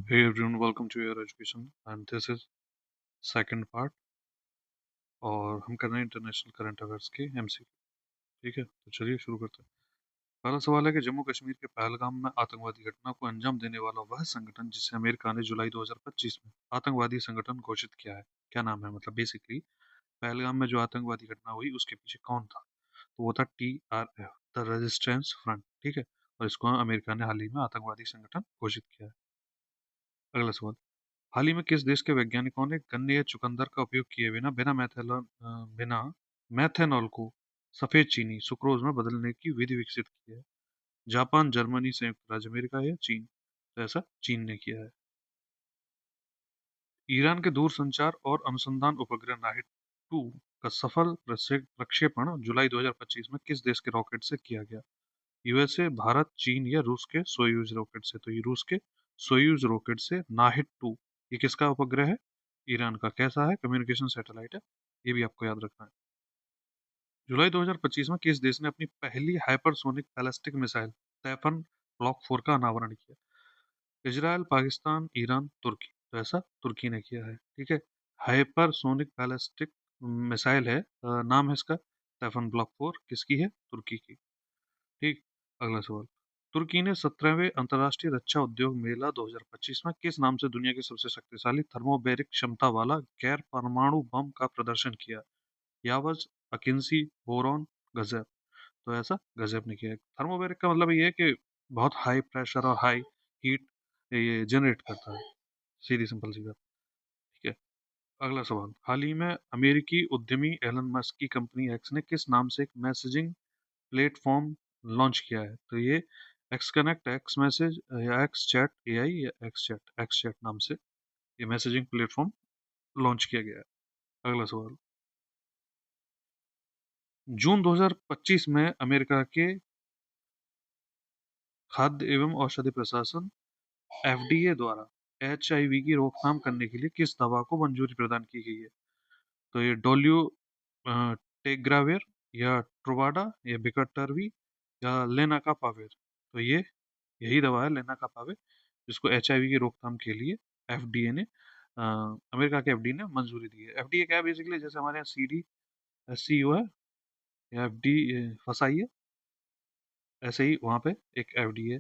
Hey everyone, welcome to your education and this is second part और हम कर रहे हैं इंटरनेशनल करंट अफेयर्स के एमसीक्यू। ठीक है, तो चलिए शुरू करते हैं। पहला सवाल है कि जम्मू कश्मीर के पहलगाम में आतंकवादी घटना को अंजाम देने वाला वह संगठन जिसे अमेरिका ने जुलाई 2025 में आतंकवादी संगठन घोषित किया है, क्या नाम है? मतलब बेसिकली पहलगाम में जो आतंकवादी घटना हुई उसके पीछे कौन था? तो वो था TRF, द रेजिस्टेंस फ्रंट। ठीक है, और इसको अमेरिका ने हाल ही में आतंकवादी संगठन घोषित किया है। अगला सवाल, हाल ही में किस देश के वैज्ञानिकों ने गन्ने या चुकंदर का उपयोग किए बिना बिना मैथेनॉल को सफेद चीनी सुक्रोज में बदलने की विधि विकसित की है? जापान, जर्मनी, संयुक्त राज्य अमेरिका या चीन? तो ऐसा चीन ने किया है। ईरान के दूरसंचार और अनुसंधान उपग्रह नाहिद 2 का सफल प्रक्षेपण जुलाई 2025 में किस देश के रॉकेट से किया गया? यूएसए, भारत, चीन या रूस के सोयूज रॉकेट से? तो ये रूस के सोयूज रॉकेट से नाहिद 2। ये किसका उपग्रह है? ईरान का। कैसा है? कम्युनिकेशन सैटेलाइट है। ये भी आपको याद रखना है। जुलाई 2025 में किस देश ने अपनी पहली हाइपरसोनिक बैलिस्टिक मिसाइल तैफन ब्लॉक 4 का अनावरण किया? इजराइल, पाकिस्तान, ईरान, तुर्की? तो ऐसा तुर्की ने किया है। ठीक है, हाइपरसोनिक बैलिस्टिक मिसाइल है, नाम है इसका तैफन ब्लॉक 4। किसकी है? तुर्की की। ठीक। अगला सवाल, तुर्की ने 17वें अंतर्राष्ट्रीय रक्षा उद्योग मेला 2025 में किस नाम से दुनिया के सबसे शक्तिशाली थर्मोबैरिक क्षमता वाला गैर परमाणु बम का प्रदर्शन किया? यावज, अकिंसी, बोरॉन, गजेब? तो ऐसा गजेब ने किया है। थर्मोबैरिक का मतलब ये है कि बहुत हाई प्रेशर और हाई हीट ये जनरेट करता है। सीधी सिंपल सी बात। ठीक है। अगला सवाल, हाल ही में अमेरिकी उद्यमी एलन मस्क की कंपनी एक्स ने किस नाम से एक मैसेजिंग प्लेटफॉर्म लॉन्च किया है? तो ये एक्स कनेक्ट, एक्स मैसेज या एक्स चैट एआई या एक्स चैट नाम से ये मैसेजिंग प्लेटफॉर्म लॉन्च किया गया है। अगला सवाल, जून 2025 में अमेरिका के खाद्य एवं औषधि प्रशासन FDA द्वारा HIV की रोकथाम करने के लिए किस दवा को मंजूरी प्रदान की गई है? तो ये डोल्यू टेग्रावेर या ट्रोवाडा या बिकटरवी या लेनाकापाविर? तो ये यही दवा है लेनाकापाविर, जिसको HIV की रोकथाम के लिए FDA ने अमेरिका के FDA ने मंजूरी दी है। FDA क्या है? बेसिकली जैसे हमारे यहाँ CD SCU है या FD फसाई है, ऐसे ही वहाँ पे एक FDA है।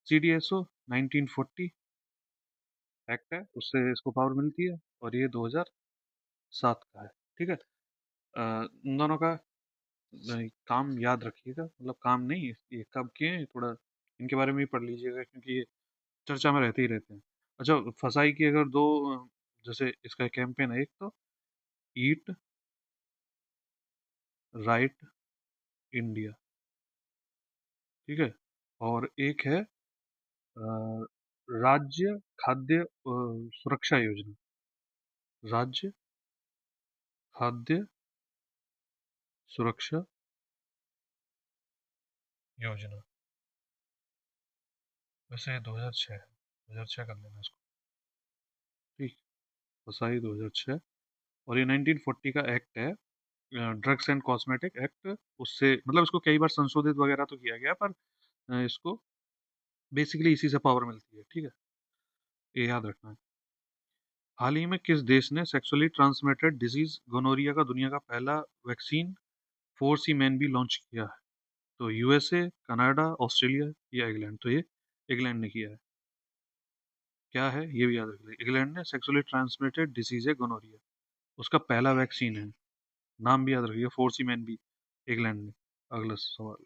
CDSO 1940 एक्ट है, उससे इसको पावर मिलती है और ये 2007 का है। ठीक है। इन दोनों का काम याद रखिएगा, मतलब काम नहीं, ये कब किए हैं थोड़ा इनके बारे में भी पढ़ लीजिएगा क्योंकि ये चर्चा में रहते ही रहते हैं। अच्छा, फसाई की अगर दो जैसे इसका कैंपेन है, एक तो ईट राइट इंडिया, ठीक है, और एक है राज्य खाद्य सुरक्षा योजना, राज्य खाद्य सुरक्षा योजना। वैसे 2006, 2006 कर लेना इसको। ठीक। फसाई 2006 और ये 1940 का एक्ट है, ड्रग्स एंड कॉस्मेटिक एक्ट। उससे मतलब इसको कई बार संशोधित वगैरह तो किया गया, पर इसको बेसिकली इसी से पावर मिलती है। ठीक है, ये याद रखना है। हाल ही में किस देश ने सेक्सुअली ट्रांसमिटेड डिजीज गोनोरिया का दुनिया का पहला वैक्सीन फोर सी मैन भी लॉन्च किया है? तो यूएसए, कनाडा, ऑस्ट्रेलिया या इंग्लैंड? तो ये इंग्लैंड ने किया है। क्या है ये भी याद रख लीजिए, इंग्लैंड ने सेक्सुअली ट्रांसमिटेड डिजीज है गोनोरिया, उसका पहला वैक्सीन है। नाम भी याद रखिए, फोर सी मैन भी इंग्लैंड ने। अगला सवाल,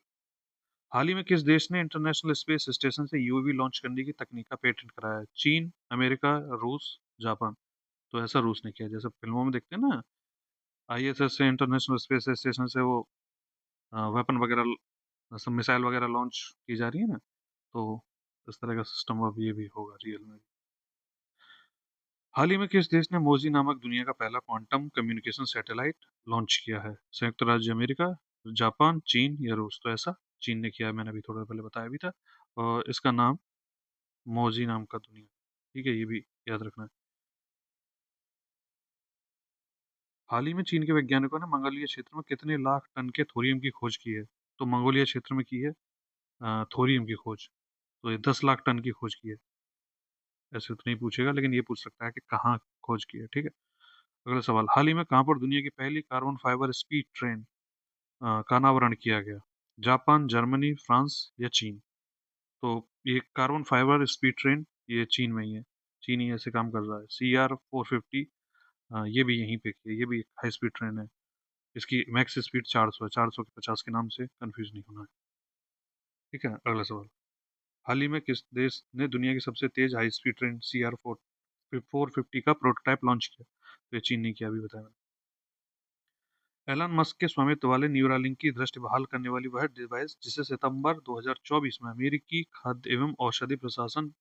हाल ही में किस देश ने इंटरनेशनल स्पेस स्टेशन से यूएवी लॉन्च करने की तकनीक का पेटेंट कराया है? चीन, अमेरिका, रूस, जापान? तो ऐसा रूस ने किया। जैसे फिल्मों में देखते हैं ना, ISS से, इंटरनेशनल स्पेस स्टेशन से वो वेपन वगैरह, सब मिसाइल वगैरह लॉन्च की जा रही है ना, तो इस तरह का सिस्टम अब ये भी होगा रियल में। हाल ही में किस देश ने मोजी नामक दुनिया का पहला क्वांटम कम्युनिकेशन सैटेलाइट लॉन्च किया है? संयुक्त राज्य अमेरिका, जापान, चीन या रूस? तो ऐसा चीन ने किया है, मैंने अभी थोड़ा पहले बताया भी था। और इसका नाम मौजी नाम का दुनिया। ठीक है, ये भी याद रखना है। हाल ही में चीन के वैज्ञानिकों ने मंगोलिया क्षेत्र में कितने लाख टन के थोरियम की खोज की है? तो मंगोलिया क्षेत्र में की है थोरियम की खोज, तो ये 10 लाख टन की खोज की है। ऐसे तो नहीं पूछेगा, लेकिन ये पूछ सकता है कि कहाँ खोज की है। ठीक है। अगला सवाल, हाल ही में कहाँ पर दुनिया की पहली कार्बन फाइबर स्पीड ट्रेन का अनावरण किया गया? जापान, जर्मनी, फ्रांस या चीन? तो ये कार्बन फाइबर स्पीड ट्रेन ये चीन में ही है। चीन ही ऐसे काम कर रहा है। CR 450 ये भी यहीं पे की है। ये भी हाई स्पीड ट्रेन है। इसकी मैक्स स्पीड 400 है। 400 के 50 के नाम से कंफ्यूज नहीं होना है। ठीक है। अगला सवाल, हाल ही में किस देश ने दुनिया की सबसे तेज हाई स्पीड ट्रेन CR 450 का प्रोटोटाइप लॉन्च किया? तो ये चीन ने किया, अभी बताया मैंने। एलन मस्क के स्वामित्व वाले न्यूरालिंक की दृष्टि बहाल करने वाली वह डिवाइस जिसे सितंबर 2024 में अमेरिकी खाद्य एवं औषधि प्रशासन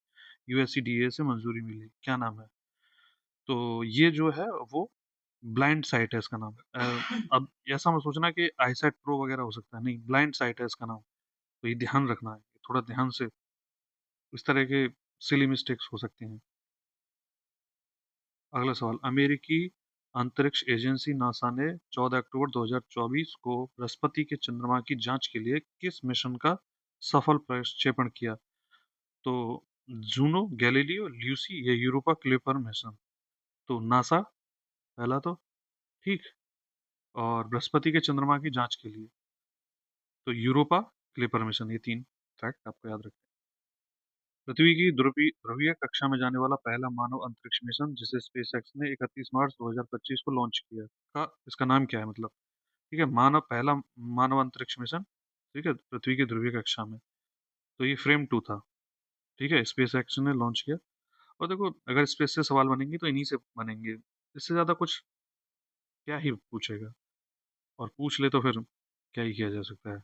USDA से मंजूरी मिली, क्या नाम है? तो ये जो है वो ब्लाइंड साइट है, इसका नाम है। अब ऐसा मत सोचना कि आईसाइट प्रो वगैरह हो सकता है, नहीं, ब्लाइंड साइट है इसका नाम। तो ये ध्यान रखना है, थोड़ा ध्यान से, इस तरह के सिली मिस्टेक्स हो सकते हैं। अगला सवाल, अमेरिकी अंतरिक्ष एजेंसी नासा ने 14 अक्टूबर 2024 को बृहस्पति के चंद्रमा की जांच के लिए किस मिशन का सफल प्रक्षेपण किया? तो जूनो, गैलीलियो, ल्यूसी या यूरोपा क्लिपर मिशन? तो नासा पहला तो, ठीक, और बृहस्पति के चंद्रमा की जांच के लिए तो यूरोपा क्लिपर मिशन। ये तीन फैक्ट आपको याद रखना है। पृथ्वी की ध्रुवीय कक्षा में जाने वाला पहला मानव अंतरिक्ष मिशन जिसे स्पेसएक्स ने 31 मार्च 2025 को लॉन्च किया का इसका नाम क्या है, मतलब? ठीक है, पहला मानव अंतरिक्ष मिशन, ठीक है, पृथ्वी की ध्रुवीय कक्षा में, तो ये फ्रेम 2 था। ठीक है, स्पेस एक्स ने लॉन्च किया। और देखो, अगर स्पेस से सवाल बनेंगे तो इन्हीं से बनेंगे, इससे ज्यादा कुछ क्या ही पूछेगा, और पूछ ले तो फिर क्या ही किया जा सकता है।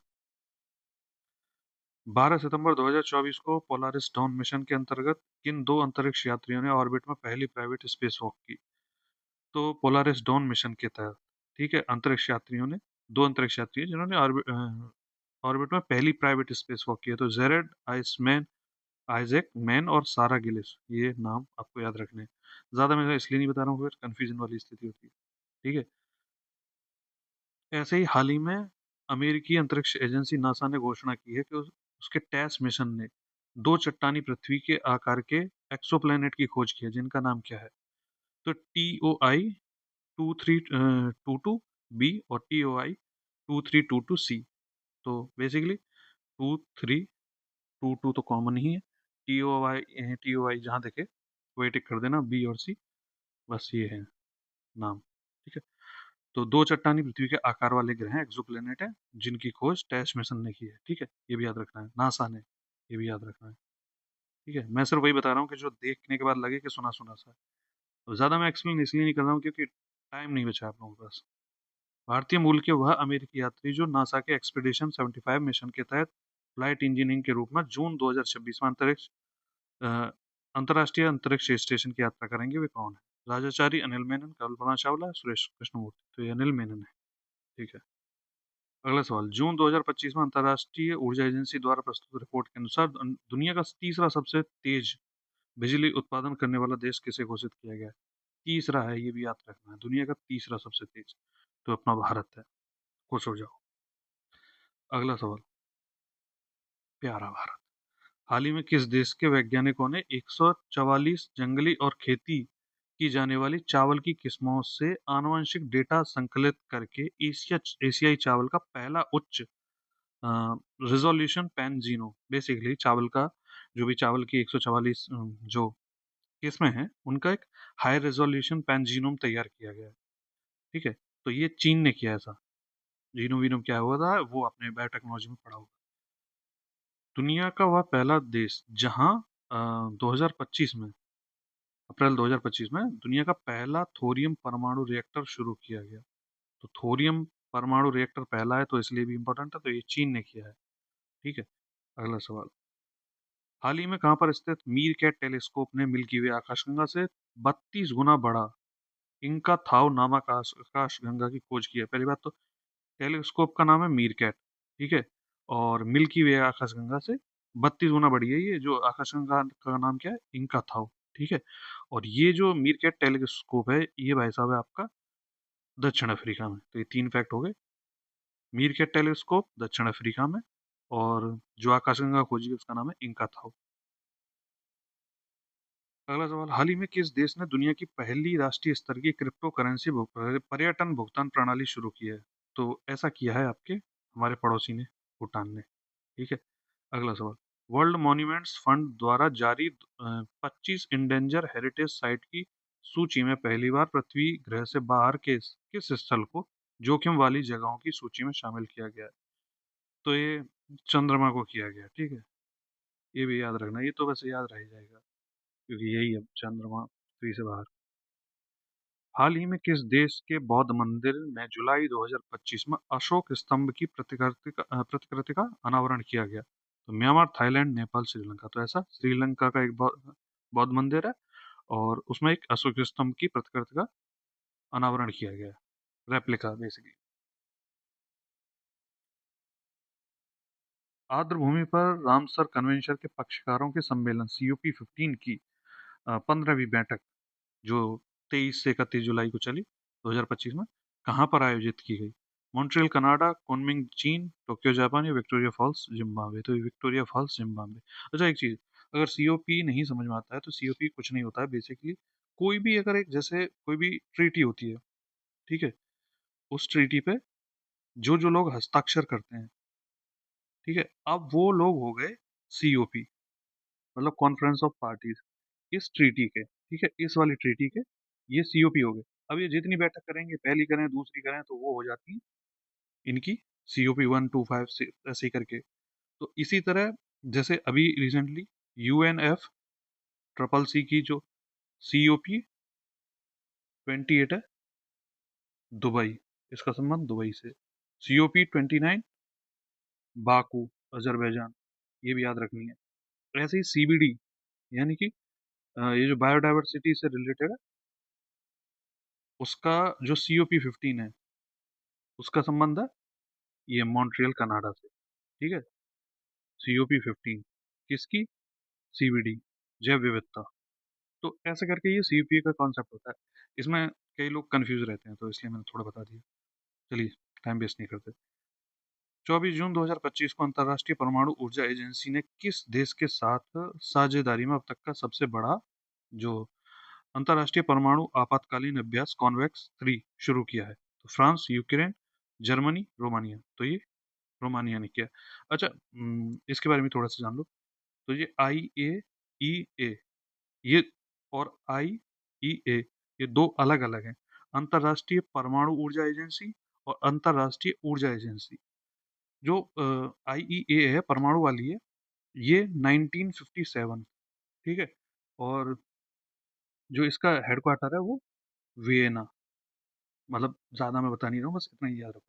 12 सितंबर 2024 को पोलारिस डॉन मिशन के अंतर्गत किन दो अंतरिक्ष यात्रियों ने ऑर्बिट में पहली प्राइवेट स्पेस वॉक की? तो पोलारिस डॉन मिशन के तहत, ठीक है, अंतरिक्ष यात्रियों ने, दो अंतरिक्ष यात्री हैं जिन्होंने ऑर्बिट में पहली प्राइवेट स्पेस वॉक की है। तो जेरेड आइसमैन, आइजैक मैन और सारा गिलिस, ये नाम आपको याद रखने हैं। ज्यादा मैं इसलिए नहीं बता रहा हूँ, फिर कंफ्यूजन वाली स्थिति होती है। ठीक है। ऐसे ही हाल ही में अमेरिकी अंतरिक्ष एजेंसी नासा ने घोषणा की है कि उसके टेस मिशन ने दो चट्टानी पृथ्वी के आकार के एक्सोप्लैनेट की खोज की है, जिनका नाम क्या है? तो TOI 2322 B और TOI 2322 C। तो बेसिकली 2322 तो कॉमन ही है। TOI जहाँ देखे वही टिक कर देना, B और C, बस ये है नाम। ठीक है। तो दो चट्टानी पृथ्वी के आकार वाले ग्रह एक्सोप्लैनेट हैं जिनकी खोज टेस्ट मिशन ने की है। ठीक है, ये भी याद रखना है, नासा ने, ये भी याद रखना है। ठीक है, मैं सिर्फ वही बता रहा हूँ कि जो देखने के बाद लगे कि सुना सुना सा है। तो ज्यादा मैं एक्सप्लेन इसलिए नहीं कर रहा हूँ क्योंकि टाइम नहीं बचा आप लोगों के पास। भारतीय मूल के वह अमेरिकी यात्री जो नासा के एक्सपीडिशन 75 मिशन के तहत फ्लाइट इंजीनियरिंग के रूप में जून 2026 में अ, अंतर्राष्ट्रीय अंतरिक्ष स्टेशन की यात्रा करेंगे, वे कौन है? राजाचारी, अनिल मेनन, कल्पना चावला, सुरेश कृष्णमूर्ति? तो ये अनिल मेनन है। ठीक है। अगला सवाल, जून 2025 में अंतर्राष्ट्रीय ऊर्जा एजेंसी द्वारा प्रस्तुत रिपोर्ट के अनुसार दुनिया का तीसरा सबसे तेज बिजली उत्पादन करने वाला देश किसे घोषित किया गया है? तीसरा है, ये भी याद रखना है, दुनिया का तीसरा सबसे तेज, तो अपना भारत है। खुश हो जाओ। अगला सवाल, प्यारा भारत, हाल ही में किस देश के वैज्ञानिकों ने 144 जंगली और खेती की जाने वाली चावल की किस्मों से आनुवंशिक डेटा संकलित करके एशियाई चावल का पहला उच्च रिजोल्यूशन पैन जीनोम, बेसिकली चावल का, जो भी चावल की 144 जो किस्में हैं उनका एक हाई रेजोल्यूशन पैन जीनोम तैयार किया गया है? ठीक है। तो ये चीन ने किया ऐसा। जीनोम वीनोम क्या हुआ था वो आपने बायोटेक्नोलॉजी में पढ़ा होगा। दुनिया का वह पहला देश जहां 2025 में, अप्रैल 2025 में दुनिया का पहला थोरियम परमाणु रिएक्टर शुरू किया गया। तो थोरियम परमाणु रिएक्टर पहला है तो इसलिए भी इंपॉर्टेंट है, तो ये चीन ने किया है। ठीक है। अगला सवाल, हाल ही में कहाँ पर स्थित मीर कैट टेलीस्कोप ने मिल्की वे आकाशगंगा से 32 गुना बड़ा इंका थाव नामक आकाशगंगा की खोज की है? पहली बात तो टेलीस्कोप का नाम है मीर कैट, ठीक है, और मिल्की वे आकाशगंगा से 32 गुना बड़ी है ये जो आकाशगंगा का नाम क्या है? इंका थाव। ठीक है। और ये जो मीर कैट टेलीस्कोप है ये भाई साहब है आपका दक्षिण अफ्रीका में। तो ये तीन फैक्ट हो गए। मीर कैट टेलीस्कोप दक्षिण अफ्रीका में, और जो आकाशगंगा खोजी है उसका नाम है इंका थाव। अगला सवाल, हाल ही में किस देश ने दुनिया की पहली राष्ट्रीय स्तर की क्रिप्टो करेंसी पर्यटन भुगतान प्रणाली शुरू की है? तो ऐसा किया है आपके हमारे पड़ोसी ने, भूटान ने। ठीक है। अगला सवाल, वर्ल्ड मॉन्यूमेंट्स फंड द्वारा जारी 25 इंडेंजर हेरिटेज साइट की सूची में पहली बार पृथ्वी ग्रह से बाहर के किस स्थल को जोखिम वाली जगहों की सूची में शामिल किया गया है? तो ये चंद्रमा को किया गया। ठीक है, ये भी याद रखना, ये तो वैसे याद रह ही जाएगा क्योंकि यही है चंद्रमा पृथ्वी से बाहर। हाल ही में किस देश के बौद्ध मंदिर में जुलाई 2025 में अशोक स्तंभ की प्रतिकृति का अनावरण किया गया? तो म्यांमार, थाईलैंड, नेपाल, श्रीलंका। तो ऐसा श्रीलंका का एक बौद्ध मंदिर है और उसमें एक अशोक स्तंभ की प्रतिकृति का अनावरण किया गया, रेप्लिका बेसिकली। आर्द्र भूमि पर रामसर कन्वेंशन के पक्षकारों के सम्मेलन COP15 की 15वीं बैठक जो 23 से 31 जुलाई को चली 2025 में, कहाँ पर आयोजित की गई? मॉन्ट्रियल कनाडा, कुनमिंग चीन, टोक्यो जापान या विक्टोरिया फॉल्स जिम्बाब्वे? तो ये विक्टोरिया फॉल्स जिम्बाब्वे। अच्छा एक चीज, अगर COP नहीं समझ में आता है तो COP कुछ नहीं होता है बेसिकली। कोई भी अगर एक जैसे कोई भी ट्रीटी होती है, ठीक है, उस ट्रीटी पे जो जो लोग हस्ताक्षर करते हैं, ठीक है, अब वो लोग हो गए COP, मतलब कॉन्फ्रेंस ऑफ पार्टीज इस ट्रीटी के। ठीक है, इस वाली ट्रीटी के ये COP हो गए। अब ये जितनी बैठक करेंगे, पहली करें दूसरी करें, तो वो हो जाती है इनकी COP 1 2 5 ऐसे ही करके। तो इसी तरह जैसे अभी रिसेंटली UNFCCC की जो COP 28 है, दुबई, इसका संबंध दुबई से। COP 29 बाकू, अजरबैजान, ये भी याद रखनी है। ऐसे ही CBD यानी कि ये जो बायोडाइवर्सिटी से रिलेटेड है, उसका जो COP 15 है उसका संबंध है ये मॉन्ट्रियल कनाडा से। ठीक है, COP 15 किसकी? CBD, जैव विविधता। तो ऐसे करके ये COP का कॉन्सेप्ट होता है। इसमें कई लोग कंफ्यूज रहते हैं तो इसलिए मैंने थोड़ा बता दिया। चलिए, टाइम वेस्ट नहीं करते। 24 जून 2025 को अंतर्राष्ट्रीय परमाणु ऊर्जा एजेंसी ने किस देश के साथ साझेदारी में अब तक का सबसे बड़ा जो अंतर्राष्ट्रीय परमाणु आपातकालीन अभ्यास कॉन्वेक्स 3 शुरू किया है? तो फ्रांस, यूक्रेन, जर्मनी, रोमानिया। तो ये रोमानिया ने किया। अच्छा, इसके बारे में थोड़ा सा जान लो। तो ये IAEA ये और IEA ये दो अलग अलग हैं। अंतर्राष्ट्रीय परमाणु ऊर्जा एजेंसी और अंतर्राष्ट्रीय ऊर्जा एजेंसी। जो IEA है, परमाणु वाली है, ये 1957, ठीक है, और जो इसका हेडक्वार्टर है वो वियना, मतलब ज्यादा मैं बता नहीं रहा हूँ, बस इतना ही याद रखो।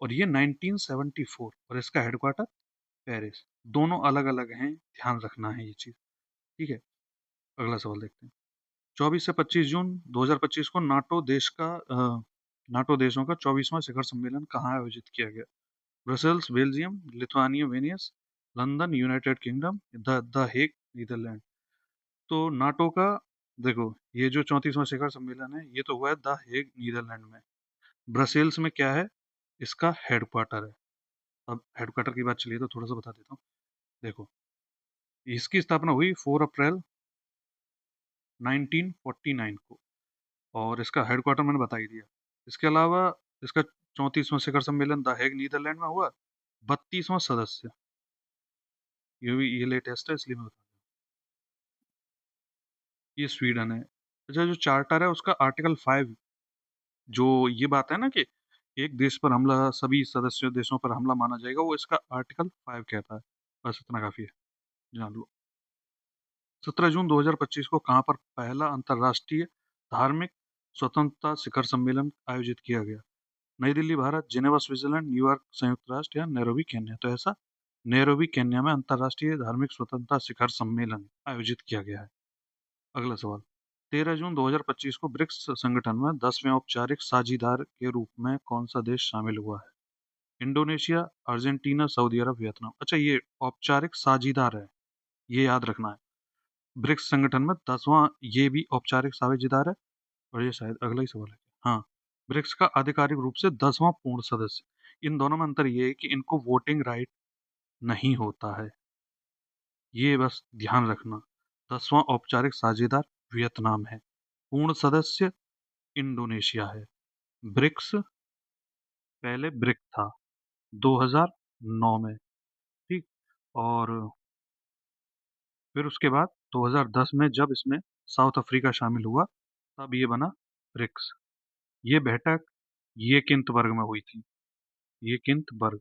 और ये 1974 और इसका हेडक्वार्टर पेरिस। दोनों अलग अलग हैं, ध्यान रखना है ये चीज। ठीक है, अगला सवाल देखते हैं। 24 से 25 जून 2025 को नाटो देशों का 24वां शिखर सम्मेलन कहाँ आयोजित किया गया? Brussels, Belgium, Lithuania, Vilnius, London, United Kingdom, the Hague, Netherlands. तो नाटो का, देखो, ये जो 34वां शिखर सम्मेलन है ये तो हुआ है द हेग, नीदरलैंड में। ब्रसेल्स में क्या है? इसका हेडक्वार्टर है। अब हेडक्वार्टर की बात चलिए तो थोड़ा सा बता देता हूँ। देखो, इसकी स्थापना हुई 4 अप्रैल 1949 को और इसका हेडक्वार्टर मैंने बता ही दिया। इसके अलावा इसका 34वां शिखर सम्मेलन द हेग, नीदरलैंड में हुआ। 32वां सदस्य, ये भी ये लेटेस्ट है इसलिए मैं बता रहा हूँ, ये स्वीडन है। अच्छा, जो चार्टर है उसका आर्टिकल 5, जो ये बात है ना कि एक देश पर हमला सभी सदस्य देशों पर हमला माना जाएगा, वो इसका आर्टिकल 5 कहता है। बस इतना काफी है, जान लो। 17 जून 2025 को कहाँ पर पहला अंतर्राष्ट्रीय धार्मिक स्वतंत्रता शिखर सम्मेलन आयोजित किया गया? नई Delhi Bharat, Geneva Switzerland, New York संयुक्त राष्ट्र या नैरोबी केन्या? तो ऐसा नैरोबी केन्या में अंतर्राष्ट्रीय धार्मिक स्वतंत्रता शिखर सम्मेलन आयोजित किया गया है। अगला सवाल, 13 जून 2025 को ब्रिक्स संगठन में 10वें औपचारिक साझीदार के रूप में कौन सा देश शामिल हुआ है? इंडोनेशिया, अर्जेंटीना, सऊदी अरब, वियतनाम। अच्छा, ये औपचारिक साझीदार है, ये याद रखना है। ब्रिक्स संगठन में 10वां ये भी औपचारिक साझेदार है। और ये शायद अगला ही सवाल है। हाँ, ब्रिक्स का आधिकारिक रूप से 10वां पूर्ण सदस्य। इन दोनों में अंतर ये है कि इनको वोटिंग राइट नहीं होता है, ये बस ध्यान रखना। 10वां औपचारिक साझेदार वियतनाम है। पूर्ण सदस्य इंडोनेशिया है। ब्रिक्स पहले ब्रिक था 2009 में, ठीक। और फिर उसके बाद 2010 में जब इसमें साउथ अफ्रीका शामिल हुआ तब ये बना ब्रिक्स। ये बैठक ये किंतबर्ग में हुई थी, ये किंतबर्ग।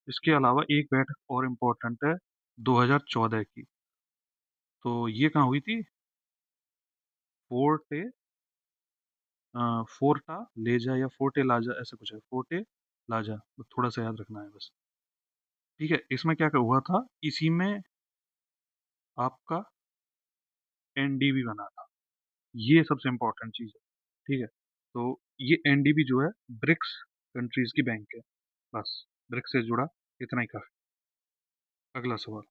इसके अलावा एक बैठक और इम्पोर्टेंट है 2014 की। तो ये कहाँ हुई थी? फोर्टे फोर्टा लेजा या फोर्टे लाजा ऐसा कुछ है, फोर्टे लाजा, थोड़ा सा याद रखना है बस। ठीक है, इसमें क्या क्या हुआ था? इसी में आपका एनडीबी बना था, ये सबसे इम्पोर्टेंट चीज है। ठीक है, तो ये एनडीबी जो है ब्रिक्स कंट्रीज की बैंक है। बस ब्रिक्स से जुड़ा इतना ही काफी। अगला सवाल,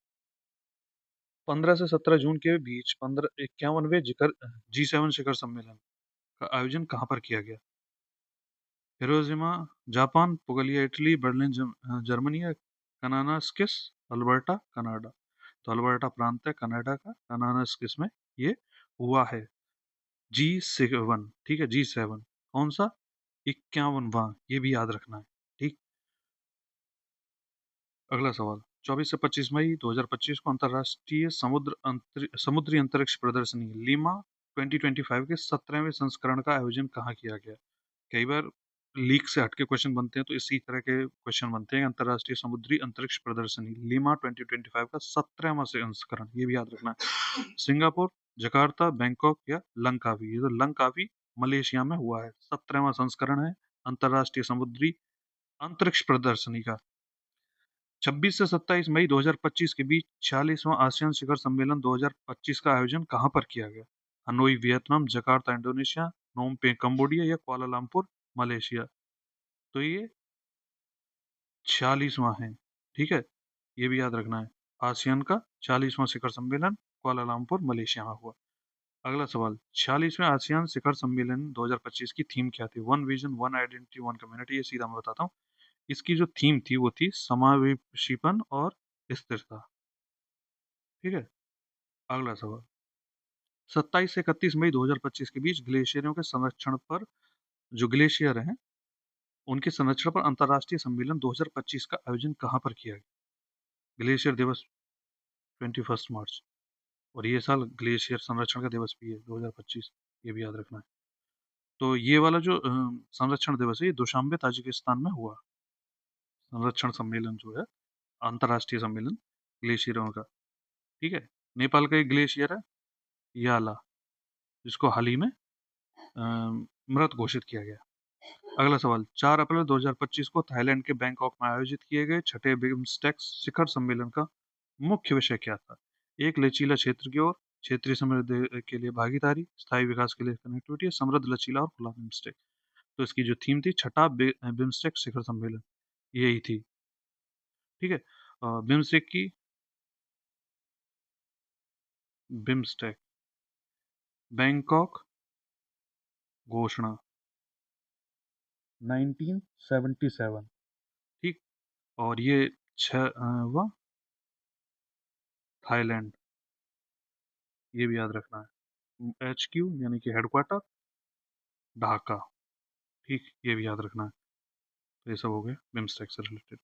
15 से 17 जून के बीच 51वें G7 शिखर सम्मेलन का आयोजन कहाँ पर किया गया? Hiroshima Japan, Puglia Italy, Berlin Germany या कनानास्किस अल्बर्टा कनाडा? तो अल्बर्टा प्रांत है कनाडा का, कनानास्किस में ये हुआ है। G7, ठीक है, G7 कौन सा? 51वां, ये भी याद रखना है, ठीक। अगला सवाल, 24 से 25 मई 2025 को अंतर्राष्ट्रीय समुद्री अंतरिक्ष प्रदर्शनी लीमा 2025 के 17वें संस्करण का आयोजन कहाँ किया गया? कई बार लीक से हटके क्वेश्चन बनते हैं, तो इसी तरह के क्वेश्चन बनते हैं। अंतर्राष्ट्रीय समुद्री अंतरिक्ष प्रदर्शनी लीमा 2025 का 17वां संस्करण, ये भी याद रखना है। सिंगापुर, जकार्ता, बैंकॉक या लंकावी? ये तो लंकावी मलेशिया में हुआ है। 17वां संस्करण है अंतर्राष्ट्रीय समुद्री अंतरिक्ष प्रदर्शनी का। 26 से 27 मई 2025 के बीच 46वां आसियान शिखर सम्मेलन 2025 का आयोजन कहाँ पर किया गया? हनोई वियतनाम, जकार्ता इंडोनेशिया, नोम पें कंबोडिया या कुआलालंपुर मलेशिया? तो ये 46वां है, ठीक है, ये भी याद रखना है। आसियान का 40वां शिखर सम्मेलन कुआलालंपुर मलेशिया में हुआ। अगला सवाल, 46वें आसियान शिखर सम्मेलन 2025 की थीम क्या थी? One vision, one identity, one community? ये सीधा मैं बताता हूँ। इसकी जो थीम थी वो थी समावेशीपन और स्थिरता, ठीक है। अगला सवाल, 27 से 31 मई 2025 के बीच ग्लेशियरों के संरक्षण पर, जो ग्लेशियर हैं उनके संरक्षण पर अंतर्राष्ट्रीय सम्मेलन 2025 का आयोजन कहाँ पर किया गया? ग्लेशियर दिवस 21 मार्च, और ये साल ग्लेशियर संरक्षण का दिवस भी है 2025, ये भी याद रखना है। तो ये वाला जो संरक्षण दिवस है ये दुशांबे ताजिकिस्तान में हुआ। संरक्षण सम्मेलन जो है, अंतर्राष्ट्रीय सम्मेलन ग्लेशियरों का, ठीक है। नेपाल का एक ग्लेशियर है याला, जिसको हाल ही में मृत घोषित किया गया। अगला सवाल, 4 अप्रैल 2025 को थाईलैंड के बैंकॉक में आयोजित किए गए छठे बिम्स्टेक शिखर सम्मेलन का मुख्य विषय क्या था? एक लचीला क्षेत्र की ओर, क्षेत्रीय समृद्धि के लिए भागीदारी, स्थायी विकास के लिए कनेक्टिविटी, समृद्ध लचीला और खुला बिम्स्टेक? तो इसकी जो थीम थी छठा बिम्स्टेक शिखर सम्मेलन, यही थी, ठीक है। बिम्स्टेक की, बिम्स्टेक बैंकॉक घोषणा 1977, ठीक। और ये छवा थाईलैंड, ये भी याद रखना है। HQ यानी कि हेडक्वार्टर ढाका, ठीक, ये भी याद रखना है। तो ये सब हो गए बिम्स्टेक से रिलेटेड।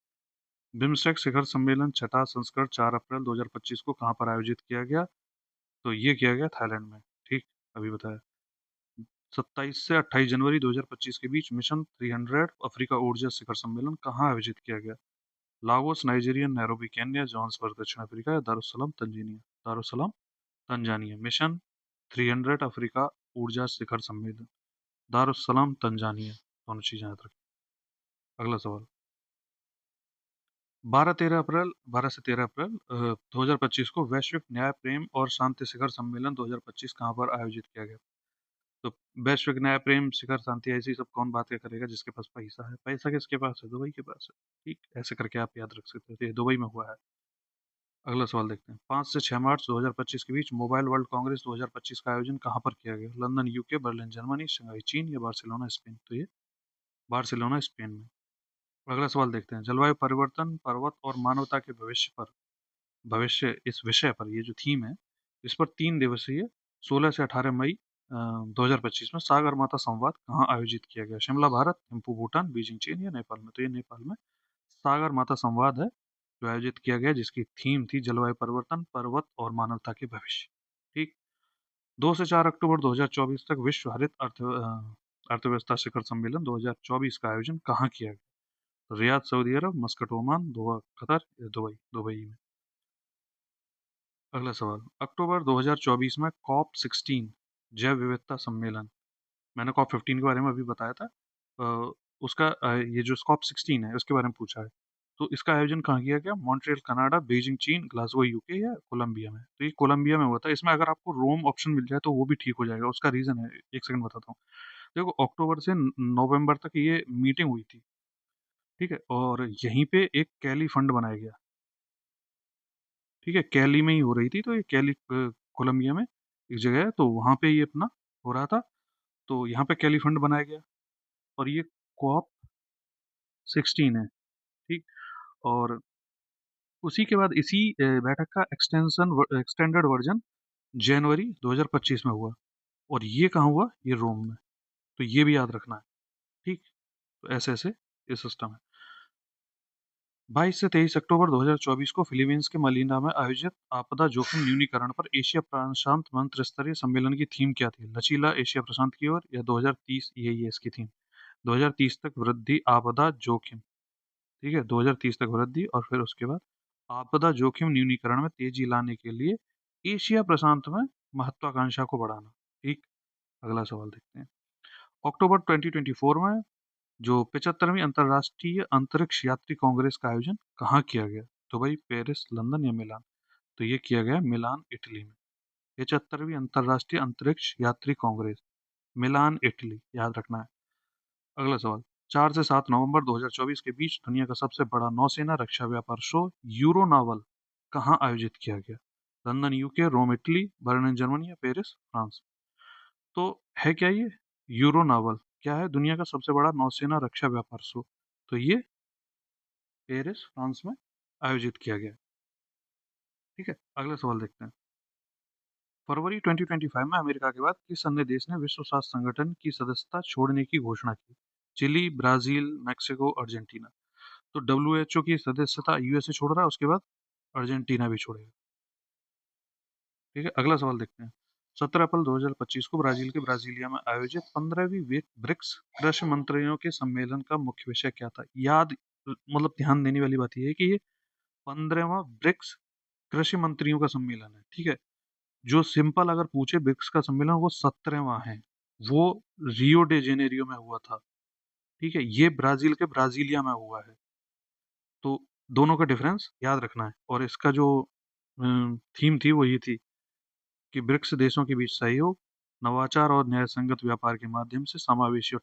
बिम्स्टेक शिखर सम्मेलन छठा संस्करण 4 अप्रैल 2025 को कहाँ पर आयोजित किया गया? तो ये किया गया थाईलैंड में, ठीक, अभी बताया। 27 से 28 जनवरी 2025 के बीच मिशन 300 अफ्रीका ऊर्जा शिखर सम्मेलन कहाँ आयोजित किया गया? Lagos, Nigeria, Nairobi Kenya, Johannesburg दक्षिण अफ्रीका या Darussalam Tanzania? Darussalam Tanzania. Mission 300 Africa ऊर्जा शिखर सम्मेलन, दारुसलाम तंजानिया, दोनों चीजें याद रखें। अगला सवाल, 12 से 13 अप्रैल 2025 को वैश्विक न्याय, प्रेम और शांति शिखर सम्मेलन 2025 कहाँ पर आयोजित किया गया? तो वैश्विक न्याय, प्रेम, शिखर शांति, ऐसी सब कौन बातें करेगा जिसके पास पैसा है? पैसा किसके पास है? दुबई के पास है, ठीक, ऐसे करके आप याद रख सकते थे, दुबई में हुआ है। अगला सवाल देखते हैं, 5 से 6 मार्च 2025 के बीच मोबाइल वर्ल्ड कांग्रेस 2025 का आयोजन कहाँ पर किया गया? London UK, Berlin Germany, Shanghai चीन या बार्सिलोना स्पेन? तो ये बार्सिलोना स्पेन में। अगला सवाल देखते हैं, जलवायु परिवर्तन, पर्वत और मानवता के भविष्य पर, भविष्य इस विषय पर, ये जो थीम है, इस पर 3 दिवसीय 16 से 18 मई 2025 में सागर माता संवाद कहाँ आयोजित किया गया? शिमला भारत, थिम्पू भूटान, बीजिंग चीन या नेपाल में? तो ये नेपाल में सागर माता संवाद है जो आयोजित किया गया, जिसकी थीम थी जलवायु परिवर्तन, पर्वत और मानवता के भविष्य। ठीक। 2 से 4 अक्टूबर 2024 तक विश्व हरित अर्थव्यवस्था शिखर सम्मेलन 2024 का आयोजन कहाँ किया गया? तो रियाद सऊदी अरब, मस्कट ओमान, दोहा कतर या दुबई? दुबई में। अगला सवाल, अक्टूबर 2024 में कॉप 16 जैव विविधता सम्मेलन, मैंने कॉप 15 के बारे में अभी बताया था, उसका ये जो कॉप 16 है उसके बारे में पूछा है। तो इसका आयोजन कहाँ किया गया? मॉन्ट्रियल कनाडा, बीजिंग चीन, ग्लासगो यूके या कोलंबिया में? तो ये कोलंबिया में हुआ था। इसमें अगर आपको रोम ऑप्शन मिल जाए तो वो भी ठीक हो जाएगा। उसका रीजन है, एक सेकंड बताता हूँ। देखो, अक्टूबर से नवंबर तक ये मीटिंग हुई थी, ठीक है, और यहीं पे एक कैली फंड बनाया गया। ठीक है, कैली में ही हो रही थी, तो ये कैली कोलंबिया में एक जगह है, तो वहां पे ये अपना हो रहा था। तो यहाँ पे कैली फंड बनाया गया और ये कॉप 16 है। ठीक। और उसी के बाद इसी बैठक का एक्सटेंडेड वर्जन जनवरी 2025 में हुआ। और ये कहाँ हुआ? ये रोम में। तो ये भी याद रखना है। ठीक। तो ऐसे ऐसे ये सिस्टम है। 22 से 23 अक्टूबर 2024 को फिलीपींस के मनीला में आयोजित आपदा जोखिम न्यूनीकरण पर एशिया प्रशांत मंत्री स्तरीय सम्मेलन की थीम क्या थी? लचीला एशिया प्रशांत की ओर, या 2030? यही है इसकी थीम। 2030 तक वृद्धि आपदा जोखिम। ठीक है, 2030 तक वृद्धि और फिर उसके बाद आपदा जोखिम न्यूनीकरण में तेजी लाने के लिए एशिया प्रशांत में महत्वाकांक्षा को बढ़ाना। ठीक। अगला सवाल देखते हैं। अक्टूबर 2024 में जो 75वीं अंतर्राष्ट्रीय अंतरिक्ष यात्री कांग्रेस का आयोजन कहाँ किया गया? दुबई, पेरिस, लंदन या मिलान? तो ये किया गया मिलान, इटली में। 75वीं अंतर्राष्ट्रीय अंतरिक्ष यात्री कांग्रेस, मिलान, इटली, याद रखना है। अगला सवाल, 4 से 7 नवंबर 2024 के बीच दुनिया का सबसे बड़ा नौसेना रक्षा व्यापार शो यूरो नावल कहाँ आयोजित किया गया? London UK, Rome Italy, Berlin Germany या पेरिस फ्रांस? तो है क्या ये? यूरो नावल क्या है? दुनिया का सबसे बड़ा नौसेना रक्षा व्यापार शो। तो ये पेरिस फ्रांस में आयोजित किया गया। ठीक है, अगला सवाल देखते हैं। फरवरी 2025 में अमेरिका के बाद किस अन्य देश ने विश्व स्वास्थ्य संगठन की सदस्यता छोड़ने की घोषणा की? Chile, Brazil, Mexico, Argentina? तो डब्ल्यूएचओ की सदस्यता यूएसए छोड़ रहा है, उसके बाद अर्जेंटीना भी छोड़ेगा। ठीक है, अगला सवाल देखते हैं। 17 अप्रैल 2025 को ब्राजील के ब्राजीलिया में आयोजित 15वीं ब्रिक्स कृषि मंत्रियों के सम्मेलन का मुख्य विषय क्या था? याद, मतलब ध्यान देने वाली बात यह है कि ये 15वां ब्रिक्स कृषि मंत्रियों का सम्मेलन है। ठीक है, जो सिंपल अगर पूछे ब्रिक्स का सम्मेलन, वो 17वां है। वो रियो डे जेनेरियो में हुआ था। ठीक है, ये ब्राजील के ब्राजीलिया में हुआ है। तो दोनों का डिफरेंस याद रखना है। और इसका जो थीम थी वो ये थी कि ब्रिक्स देशों के बीच सहयोग, नवाचार और न्यायसंगत व्यापार के माध्यम से समावेशी और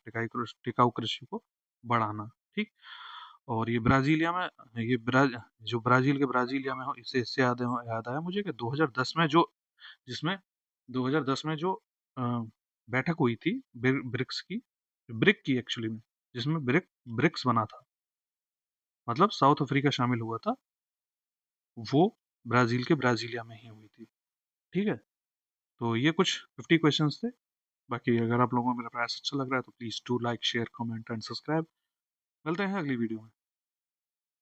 टिकाऊ कृषि को बढ़ाना। ठीक। और ये ब्राजीलिया में, जो ब्राजील के ब्राजीलिया में हो, इससे इससे याद आया मुझे कि 2010 में जो, जिसमें 2010 में जो अ, बैठक हुई थी ब्रिक्स की, ब्रिक की एक्चुअली में, जिसमें ब्रिक्स बना था, मतलब साउथ अफ्रीका शामिल हुआ था, वो ब्राजील के ब्राजीलिया में ही हुई थी। ठीक है, तो ये कुछ 50 क्वेश्चंस थे। बाकी अगर आप लोगों को मेरा प्रयास अच्छा लग रहा है तो please do like, share, comment and subscribe. मिलते हैं अगली वीडियो में।